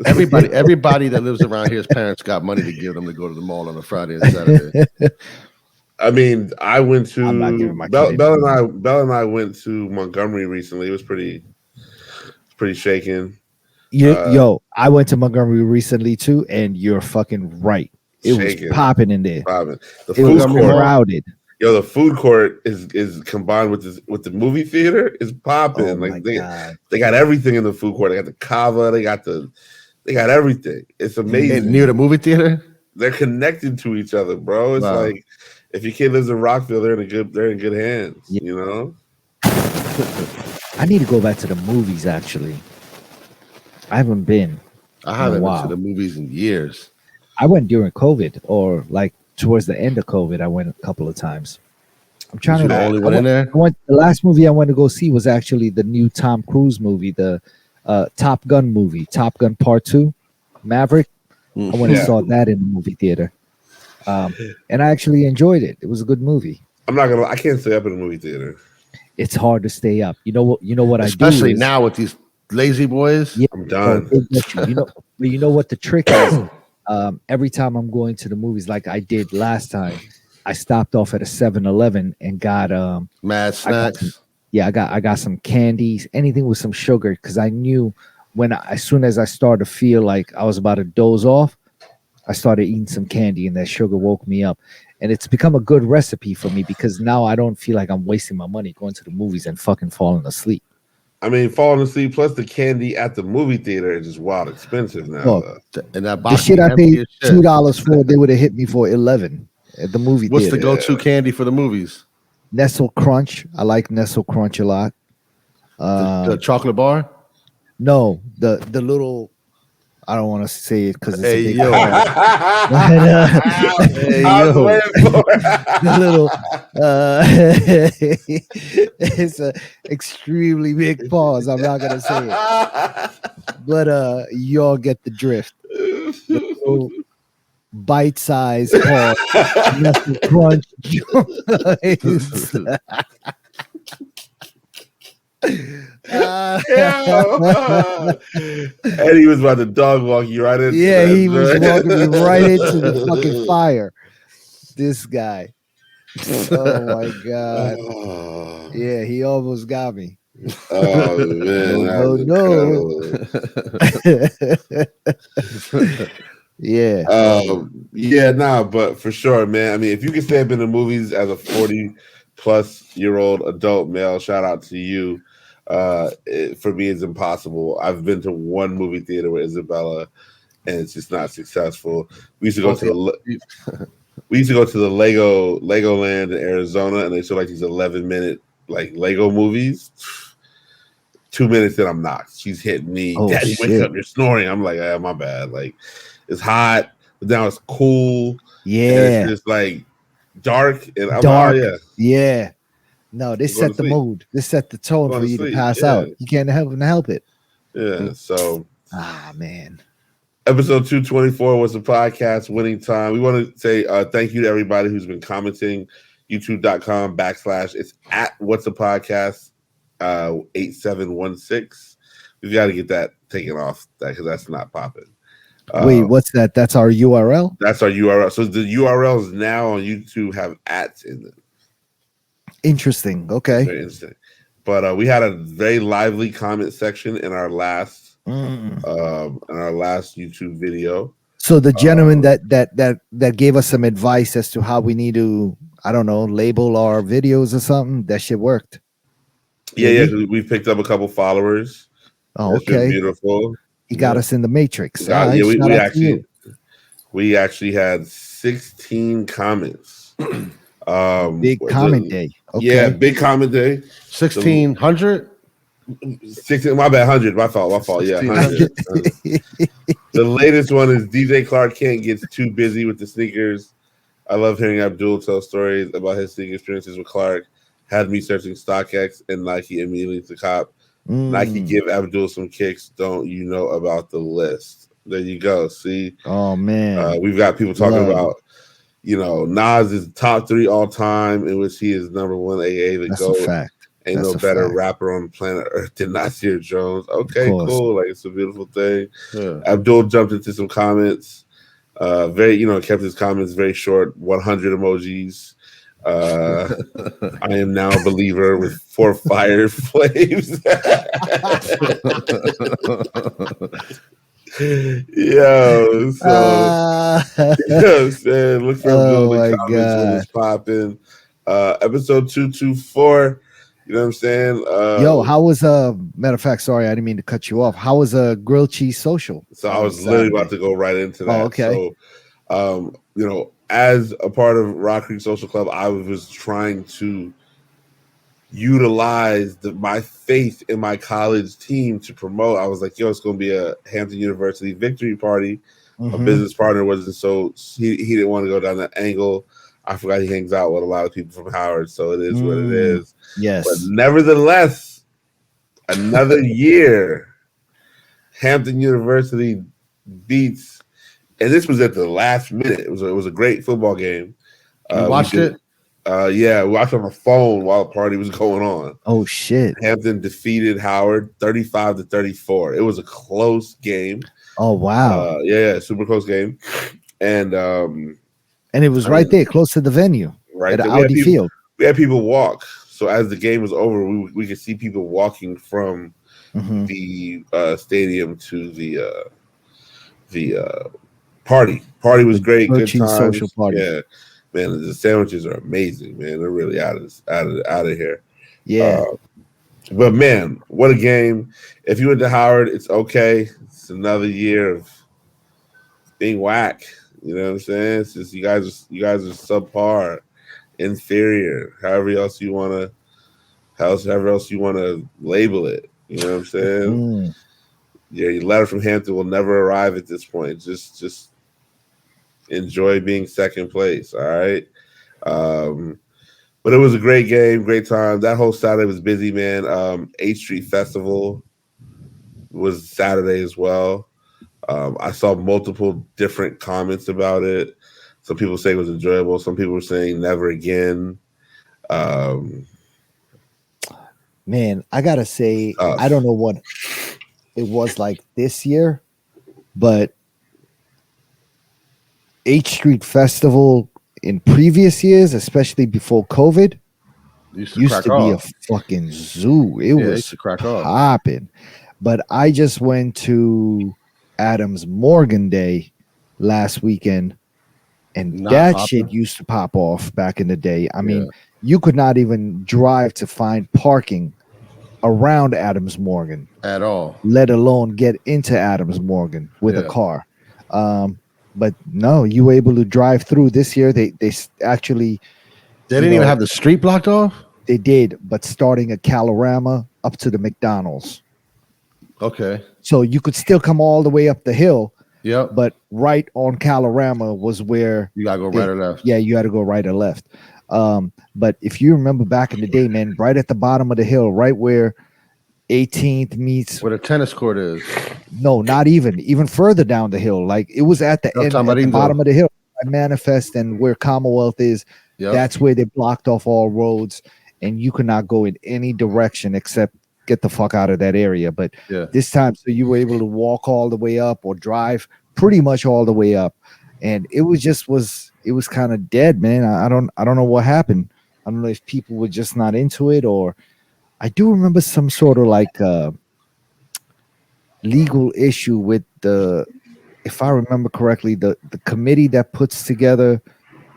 Everybody that lives around here's parents got money to give them to go to the mall on a Friday and Saturday. I mean, I went to Bella and I went to Montgomery recently. It was pretty shaking. Yo, I went to Montgomery recently too, and you're fucking right. It was popping in there. Popping. It was crowded. Yo, the food court is combined with the movie theater is popping. Oh like they got everything in the food court. They got the kava. They got everything. It's amazing. Near the movie theater, they're connected to each other, bro. It's like if your kid lives in Rockville, they're in good hands. Yeah. You know. I need to go back to the movies. Actually, I haven't been. I haven't been to Wow. the movies in years. I went during COVID, or like towards the end of COVID. I went a couple of times. I'm trying Was you to. the only I one in went, there? I went. The last movie I went to go see was actually the new Tom Cruise movie, the Top Gun movie, Top Gun Part Two, Maverick. I went and Yeah. saw that in the movie theater, and I actually enjoyed it. It was a good movie. I can't stay up in the movie theater. It's hard to stay up. You know what? You know what I do Especially is now with these lazy boys. yeah. I'm Oh, done. they get you. You know, but you know what the trick is? Every time I'm going to the movies, like I did last time, I stopped off at a 7-Eleven and got Mad I got some, snacks. yeah, I got some candies, anything with some sugar, because I knew as soon as I started to feel like I was about to doze off, I started eating some candy, and that sugar woke me up. And it's become a good recipe for me because now I don't feel like I'm wasting my money going to the movies and fucking falling asleep. I mean, falling asleep plus the candy at the movie theater is just wild expensive now. Look, Though. And that the box shit be I empty paid as shit. $2 for, they would have hit me for 11 at the movie What's the theater. go-to candy for the movies? Nestle Crunch. I like Nestle Crunch a lot. The chocolate bar? No, the little. I don't want to say it because it's Hey, a big. yo. brand. Hey, I was yo. waiting for it. The little. It's a extremely big pause. I'm not gonna say it, but y'all get the drift. The little bite-sized pause. Nestle Crunch. joints. Eddie was about to dog walk you right into Yeah, that. he was walking me right into the fucking fire. This guy. Oh my god. Oh, Yeah, he almost got me. oh, man, No, that no, no. Yeah. yeah, nah, but for sure, man. I mean, if you can stay up in the movies as a 40-plus-year-old adult male, shout out to you. For me, it's impossible. I've been to one movie theater with Isabella, and it's just not successful. We used to go to the Legoland in Arizona, and they show like these 11-minute like Lego movies. 2 minutes and I'm knocked. She's hitting me. Oh, Daddy, wake shit. up! You're snoring. I'm like, my bad. Like, it's hot, but now it's cool. And Yeah. it's just like dark, and I'm Dark. like, oh, Yeah. No, they I'm going set to the sleep. mood. They set the tone Going for to you to sleep, pass yeah. out. You can't help it. Yeah. So Ah, man. episode 224 was the podcast winning time. We want to say thank you to everybody who's been commenting. YouTube.com/ it's at What's a Podcast 8716. We've got to get that taken off that because that's not popping. Wait, what's that? That's our URL? That's our URL. So the URLs now on YouTube have ats in them. Interesting. Okay. Very interesting. But we had a very lively comment section in our last YouTube video. So the gentleman that gave us some advice as to how we need to, I don't know, label our videos or something, that shit worked. Yeah. We picked up a couple followers. Oh, It's been okay. beautiful. He got us in the matrix. Yeah, Right, we actually had 16 comments. Big comment day. Okay. Yeah, big comment day. 1,600? 16. My bad. 100. My fault. Yeah, 100. The latest one is DJ Clark Kent gets too busy with the sneakers. I love hearing Abdul tell stories about his sneaker experiences with Clark. Had me searching StockX and Nike immediately to cop. Nike give Abdul some kicks. Don't you know about the list? There you go. See? Oh man. We've got people talking about, Nas is top 3 all time, in which he is number 1 AA. That's a fact. Ain't no better rapper on planet Earth than Nasir Jones. Okay, cool. Like, it's a beautiful thing. Yeah. Abdul jumped into some comments. Kept his comments very short. 100 emojis. I am now a believer with 4 fire flames. Yo, so look for Abdul in the comments when it's popping. Episode 224. You know what I'm saying? Yo, how was matter of fact, sorry, I didn't mean to cut you off. How was a grilled cheese social? So I was literally about to go right into that. Oh, okay. So as a part of Rock Creek Social Club, I was trying to utilized my faith in my college team to promote. I was like, yo, it's going to be a Hampton University victory party. My business partner wasn't he didn't want to go down that angle. I forgot he hangs out with a lot of people from Howard, so it is what it is. Yes. But nevertheless, another year, Hampton University beats, and this was at the last minute. It was a great football game. You watched it? Yeah, we watched on the phone while the party was going on. Oh shit! Hampton defeated Howard 35-34. It was a close game. Oh wow! Yeah, super close game, and it was right there, close to the venue, right at Audi Field. We had people walk, so as the game was over, we could see people walking from the stadium to the party. Party was great, good times. Social party. Yeah, man, the sandwiches are amazing, man. They're really out of here. Yeah. But man, what a game! If you went to Howard, it's okay. It's another year of being whack. You know what I'm saying? It's just you guys are subpar, inferior, however else you want to label it. You know what I'm saying? Yeah, your letter from Hampton will never arrive at this point. Just enjoy being second place. All right. But it was a great game, great time. That whole Saturday was busy, man. 8th Street Festival was Saturday as well. I saw multiple different comments about it. Some people say it was enjoyable. Some people were saying never again. Man, I gotta say, I don't know what it was like this year, but 8th Street Festival in previous years, especially before COVID, used to be a fucking zoo. It was popping. But I just went to Adams Morgan Day last weekend, and shit used to pop off back in the day. I mean, you could not even drive to find parking around Adams Morgan at all, let alone get into Adams Morgan with a car. But no, you were able to drive through. This year. They actually didn't even have the street blocked off. They did, but starting at Calorama up to the McDonald's. Okay. So you could still come all the way up the hill. Yeah. But right on Calorama was where you gotta go right or left. Yeah, you had to go right or left. But if you remember back in the day, man, right at the bottom of the hill, right where 18th meets where the tennis court is. No, not even further down the hill. Like it was at the end, at the bottom of the hill. Manifest and where Commonwealth is. Yep. That's where they blocked off all roads, and you could not go in any direction except get the fuck out of that area. But this time, so you were able to walk all the way up or drive pretty much all the way up, and it was kind of dead, man. I don't know what happened. I don't know if people were just not into it, or I do remember some sort of like legal issue with if I remember correctly, the committee that puts together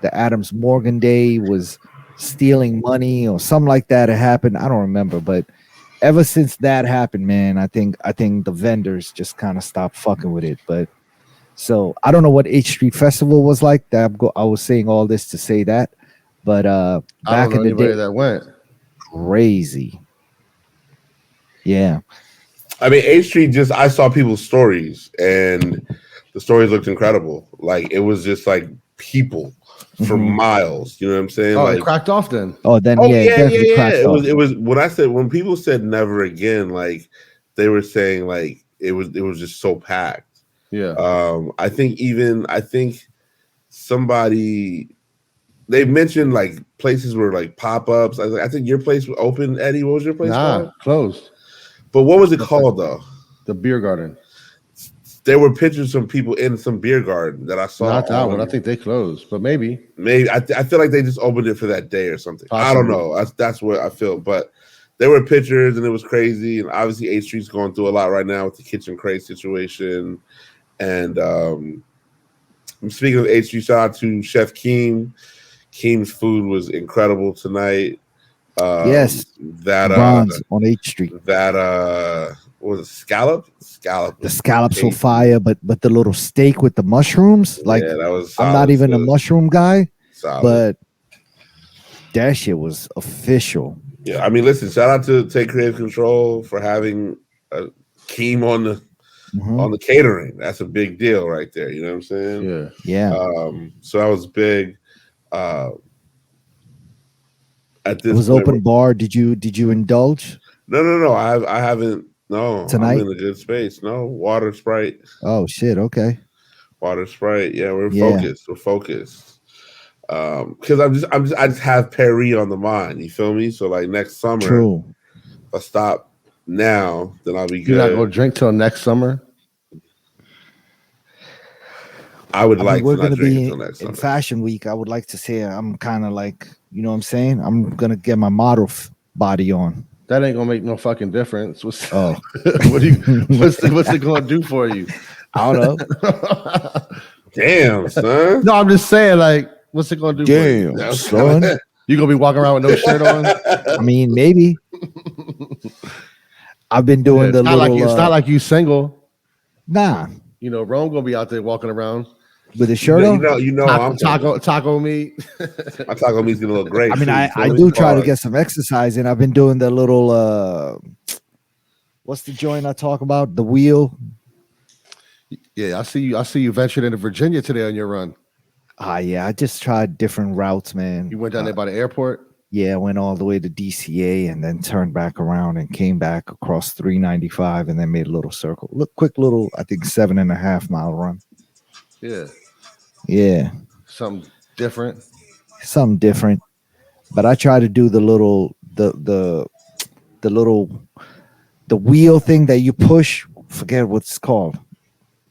the Adams Morgan Day was stealing money or something like that. It happened. I don't remember, but ever since that happened, man, I think the vendors just kind of stopped fucking with it. But so I don't know what 8th Street Festival was like. I was saying all this to say that, but back in the day, that went crazy. Yeah. I mean, 8th Street, I saw people's stories, and the stories looked incredible. Like, it was just like people for miles. You know what I'm saying? Oh, like, it cracked off then. Oh, then yeah. It was when people said never again, like they were saying like it was just so packed. Yeah. I think somebody they mentioned like places were like pop-ups. I think your place was open, Eddie. What was your place called? Closed. But what was it called though? The beer garden. There were pictures of people in some beer garden that I saw. Not that one. I think they closed, but maybe. I feel like they just opened it for that day or something. Possibly. I don't know. That's what I feel. But there were pictures, and it was crazy. And obviously, 8th Street's going through a lot right now with the kitchen crate situation. And I'm speaking of 8th Street, shout out to Chef Keem. Keem's food was incredible tonight. Yes, that bronze on 8th Street. That what was it, scallop? The scallops were fire, but the little steak with the mushrooms, like that was solid. I'm not even a mushroom guy, solid. but that shit was official. Yeah, I mean, listen. Shout out to Take Creative Control for having Keem on the catering. That's a big deal right there. You know what I'm saying? Yeah. So that was big. At this It was point, open bar. Did you indulge? No. I haven't. No, Tonight? I'm in a good space. No water, Sprite. Oh shit. Okay. Water, Sprite. Yeah, we're Yeah. focused. We're focused. Because I just have Perry on the mind. You feel me? So like next summer, True. if I stop now, then I'll be good. You're not gonna drink till next summer. I would like we're to going not to drink be until next summer. in Fashion Week. I would like to say I'm kind of like, you know what I'm saying? I'm going to get my model body on. That ain't gonna make no fucking difference. What's Oh. what's it gonna do for you? I don't know. Damn, son. No, I'm just saying, like, what's it gonna do Damn, for you? son. You gonna be walking around with no shirt on? I mean, maybe. I've been doing the not little. Like, it's not like you single. Nah. You know, Rome gonna be out there walking around with a shirt on. Taco meat. My taco meat's gonna look great. I mean, I do try to get some exercise, and I've been doing the little. What's the joint I talk about? The wheel. Yeah, I see you ventured into Virginia today on your run. Yeah, I just tried different routes, man. You went down there by the airport? Yeah, I went all the way to DCA and then turned back around and came back across 395 and then made a little circle. Quick little, I think 7.5 mile run. Yeah. Yeah. Something different. But I try to do the little the wheel thing that you push. Forget what it's called.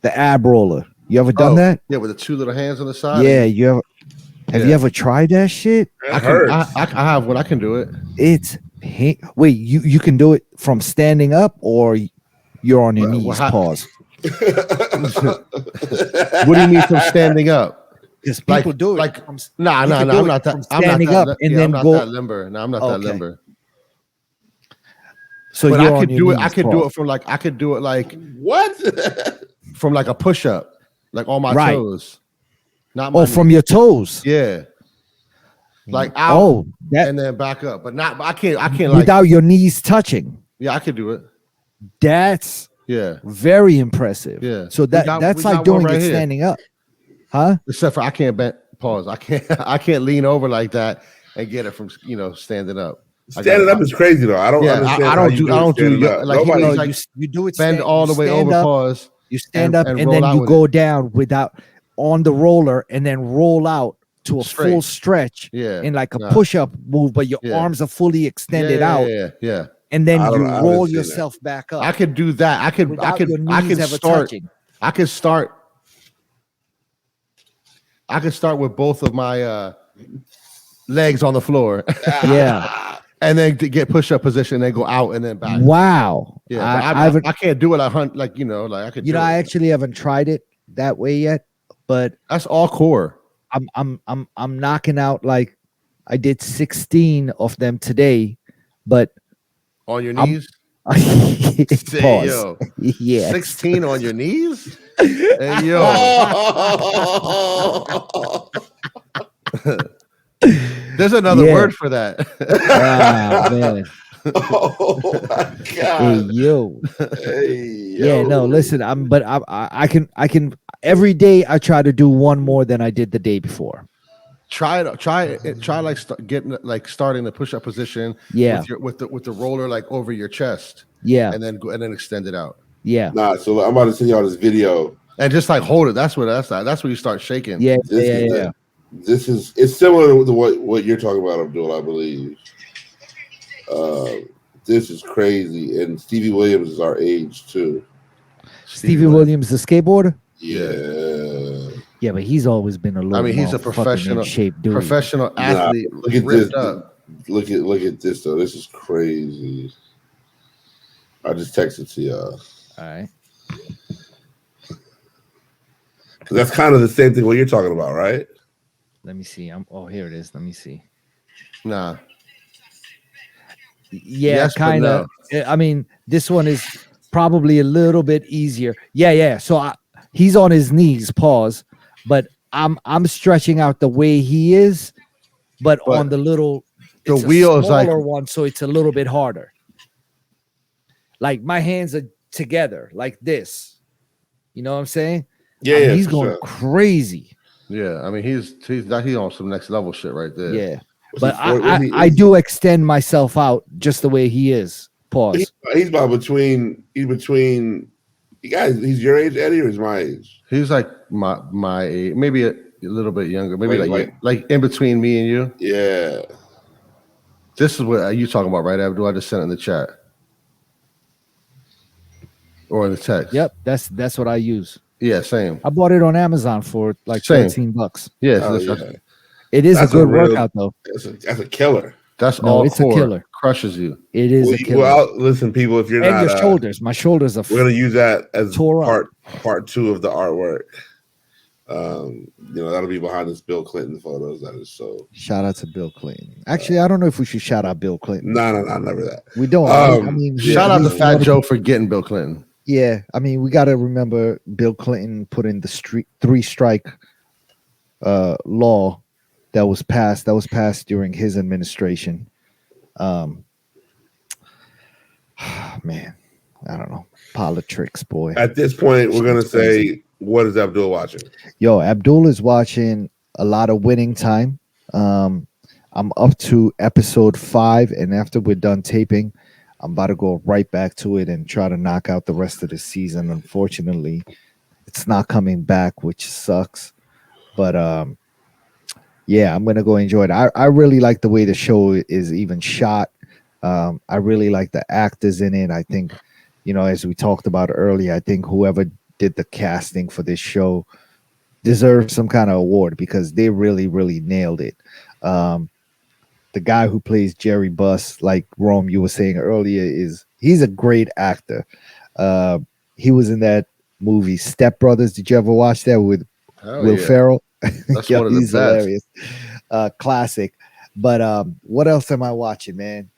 The ab roller. You ever done that? Yeah, with the two little hands on the side. Yeah, have you ever tried that shit? I have one. I can do it. It's wait, you can do it from standing up or you're on your knees. Pause. What do you mean from standing up? Because people do it. Like I'm not that. Standing up and then I'm go. Not that limber. No, I'm not that limber. So but I could do it. I could do it from like. I could do it like what? From like a push up, like on my toes. Not from your toes. Yeah. Like out and then back up, but not. I can't without your knees touching. Yeah, I could do it. That's very impressive. Yeah. So that's like doing it standing up, huh? Except for I can't bend. Pause. I can't lean over like that and get it from standing up. Standing up is crazy though. I don't understand. I don't do like you do it. Bend all the way over. Pause. You stand up and then you go down without on the roller and then roll out to a full stretch in like a push-up move, but your arms are fully extended out. Yeah. And then you roll yourself back up. I could do that. I could start with both of my legs on the floor. Yeah. And then to get push-up position and then go out and then back. Wow. Yeah. I can't do it. I could. I actually haven't tried it that way yet, but that's all core. I'm knocking out like I did 16 of them today, but on your knees. Pause. Yo, yeah, 16 on your knees. Hey, yo. There's another word for that. Man. Oh my god. Hey yo. Yeah, no, listen, I can every day I try to do one more than I did the day before. Try like starting the push-up position with the roller like over your chest. Yeah. And then extend it out. Yeah. Nah, so I'm about to send y'all this video. And just like hold it. That's where you start shaking. Yeah. It's similar to what you're talking about, Abdul, I believe. This is crazy. And Stevie Williams is our age too. Stevie Williams, the skateboarder? Yeah. Yeah, but he's always been a little. I mean, he's a professional shape dude. Professional athlete. Look at this. Look at this though. This is crazy. I just texted to y'all. All right. That's kind of the same thing what you're talking about, right? Let me see. Here it is. Let me see. Nah. Yeah, yes, kind of. No. I mean, this one is probably a little bit easier. Yeah. So he's on his knees. Pause. But I'm stretching out the way he is, but on the little it's a wheel is like smaller one, so it's a little bit harder. Like my hands are together like this. You know what I'm saying? Yeah, I mean, he's going sure. crazy. Yeah, I mean he's on some next level shit right there. Yeah, Was but he 40? I do extend myself out just the way he is. Pause. He's about between. He's between. You guys, he's your age, Eddie, or he's my age? He's like my age, maybe a little bit younger, maybe like in between me and you. Yeah. This is what you talking about, right, Abdul? I just sent it in the chat or in the text. Yep, that's what I use. Yeah, same. I bought it on Amazon for like Same. $13. Yeah, Oh, so yeah. It is That's a good real- workout though. That's a killer. that's No, all it's a core. killer. Crushes you. It is a killer. Well, listen, people, if you're And not, your shoulders. My shoulders are. we're gonna use that as tore up. part 2 of the artwork. That'll be behind this Bill Clinton photos. That is so. Shout out to Bill Clinton. Actually, I don't know if we should shout out Bill Clinton. No, never that. We don't. I mean, Shout out to Fat Joe for getting Bill Clinton. Yeah, I mean, we got to remember Bill Clinton put in the 3-strike law that was passed during his administration. Man, I don't know. Politics, boy. At this point, we're gonna say, what is Abdul watching? Yo, Abdul is watching a lot of Winning Time. I'm up to episode 5, and after we're done taping, I'm about to go right back to it and try to knock out the rest of the season. Unfortunately, it's not coming back, which sucks. But yeah, I'm gonna go enjoy it. I really like the way the show is even shot. I really like the actors in it. I think, as we talked about earlier, I think whoever did the casting for this show deserves some kind of award because they really, really nailed it. The guy who plays Jerry Buss, like Rome, you were saying earlier, he's a great actor. He was in that movie Step Brothers. Did you ever watch that with Will Ferrell? That's one of the he's best. Hilarious. Classic. But what else am I watching, man?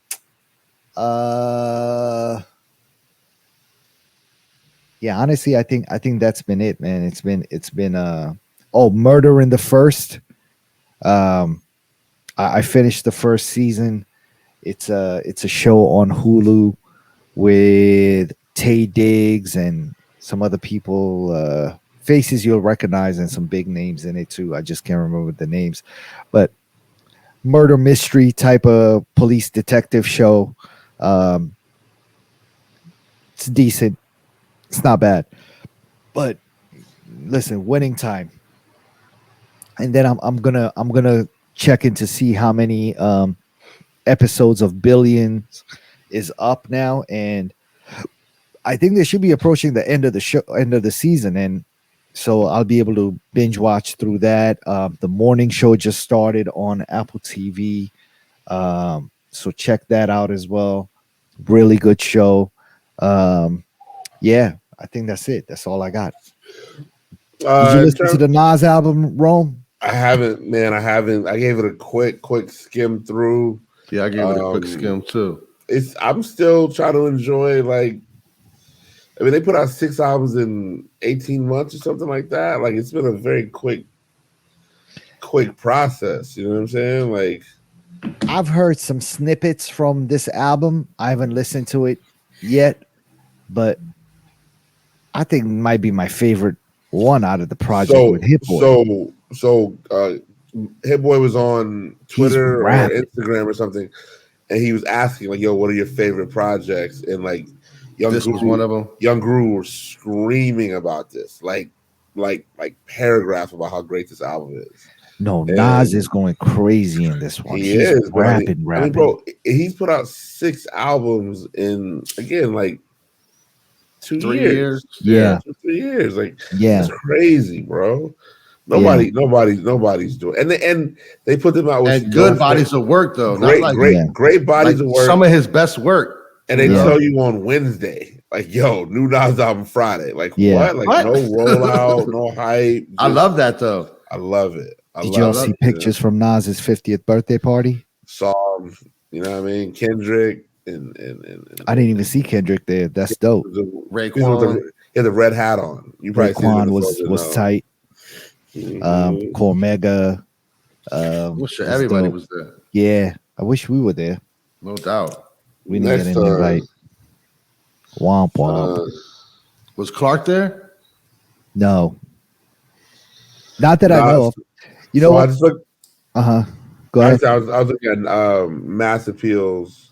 Yeah, honestly, I think that's been it, man. It's been Murder in the First. I finished the first season. It's a show on Hulu with Tay Diggs and some other people, faces you'll recognize, and some big names in it too. I just can't remember the names, but murder mystery type of police detective show. It's decent. It's not bad, but listen, Winning Time, and then I'm gonna check in to see how many episodes of Billions is up now, and I think they should be approaching the end of the season, and so I'll be able to binge watch through that. The morning show just started on Apple TV, so check that out as well. Really good show. Yeah, I think that's it. That's all I got. Did you listen to the Nas album, Rome? I haven't, man. I haven't. I gave it a quick skim through. Yeah, I gave it a quick skim too. I'm still trying to enjoy. Like, I mean, they put out 6 albums in 18 months or something like that. Like, it's been a very quick process. You know what I'm saying? Like, I've heard some snippets from this album. I haven't listened to it yet, but I think it might be my favorite one out of the project with Hit Boy. So Hit Boy was on Twitter or Instagram or something, and he was asking like, "Yo, what are your favorite projects?" And like, This was one of them. Young Guru were screaming about this, like paragraphs about how great this album is. No, Nas is going crazy in this one. He's rapping. I mean, bro, he's put out 6 albums in, again, like 2 years. Yeah. 3 years. Like, yeah, it's crazy, bro. Nobody's doing, and they put them out with good bodies of work though. Great bodies of work. Some of his best work, and they tell you on Wednesday, like, "Yo, new Nas album Friday." Like, what? Like, what? No rollout, no hype. I love that though. I love it. Did y'all see pictures from Nas's 50th birthday party? Saw, you know what I mean? Kendrick and I didn't even see Kendrick there. That's dope. Raekwon. He had the red hat on. You probably Raekwon was tight. Cormega. Everybody was there. Yeah. I wish we were there. No doubt. We didn't get an invite. Womp womp. Was Clark there? No. Not that I know of. You know what? Go ahead. I was looking at Mass Appeal's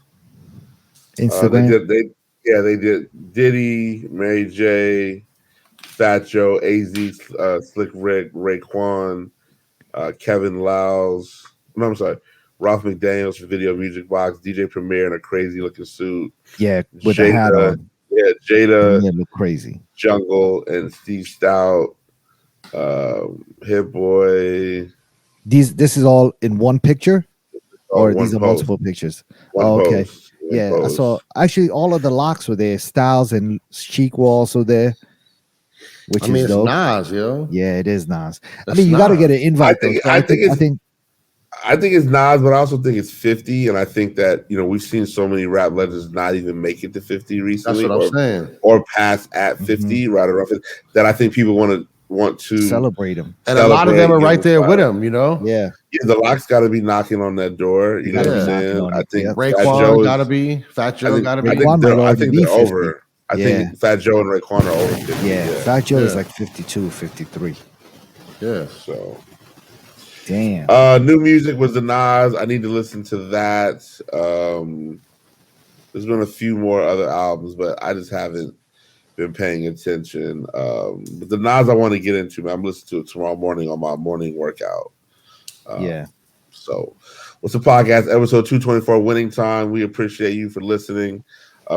Instagram. They did Diddy, Mary J, Fat Joe, AZ, Slick Rick, Raekwon, Kevin Lyles. No, I'm sorry. Ralph McDaniels for Video Music Box, DJ Premier in a crazy looking suit. Yeah, with a hat on. Yeah, Jada. Yeah, look crazy. Jungle and Steve Stout, Hit Boy. This is all in one picture, or these are multiple pictures? Okay. Yeah, I saw actually all of the locks were there. Styles and Chic were also there. Which is dope. Nas, yo. Yeah, it is Nas. I mean, you got to get an invite. I think it's Nas, but I also think it's 50, and I think that we've seen so many rap legends not even make it to 50 recently. That's what I'm saying. Or pass at 50, right around 50, that I think people want to celebrate him, and a lot of them are right there with him. Yeah, the Locks got to be knocking on that door. You know what I'm saying? I think Raekwon got to be. Fat Joe got to be. I think they're over. I think Fat Joe and Raekwon are over 50. Yeah, Fat Joe is like 52, 53. Yeah, so. Damn. New music was the Nas. I need to listen to that. There's been a few more other albums, but I just haven't been paying attention. But the Nas I want to get into, man, I'm listening to it tomorrow morning on my morning workout. So, what's the podcast? Episode 224, Winning Time. We appreciate you for listening.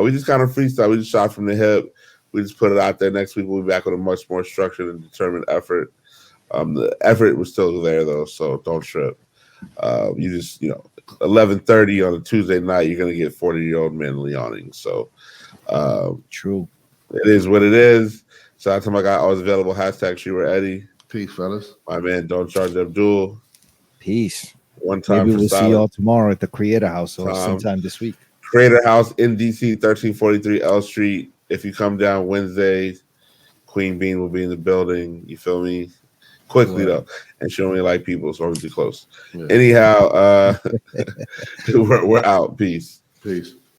We just kind of freestyle. We just shot from the hip. We just put it out there. Next week we'll be back with a much more structured and determined effort. The effort was still there though, so don't trip. You just 11:30 on a Tuesday night, you're gonna get 40-year-old men yawning. So true. It is what it is. Shout out to my guy, always available. #Shooter Eddie. Peace, fellas. My man, Don't Charge Abdul. Peace. One time. Maybe we'll see y'all tomorrow at the Creator House or sometime this week. Creator House in DC, 1343 L Street. If you come down Wednesday, Queen Bean will be in the building. You feel me? Quickly though, and she only like people, so I'm too close. Yeah. Anyhow, we're out. Peace.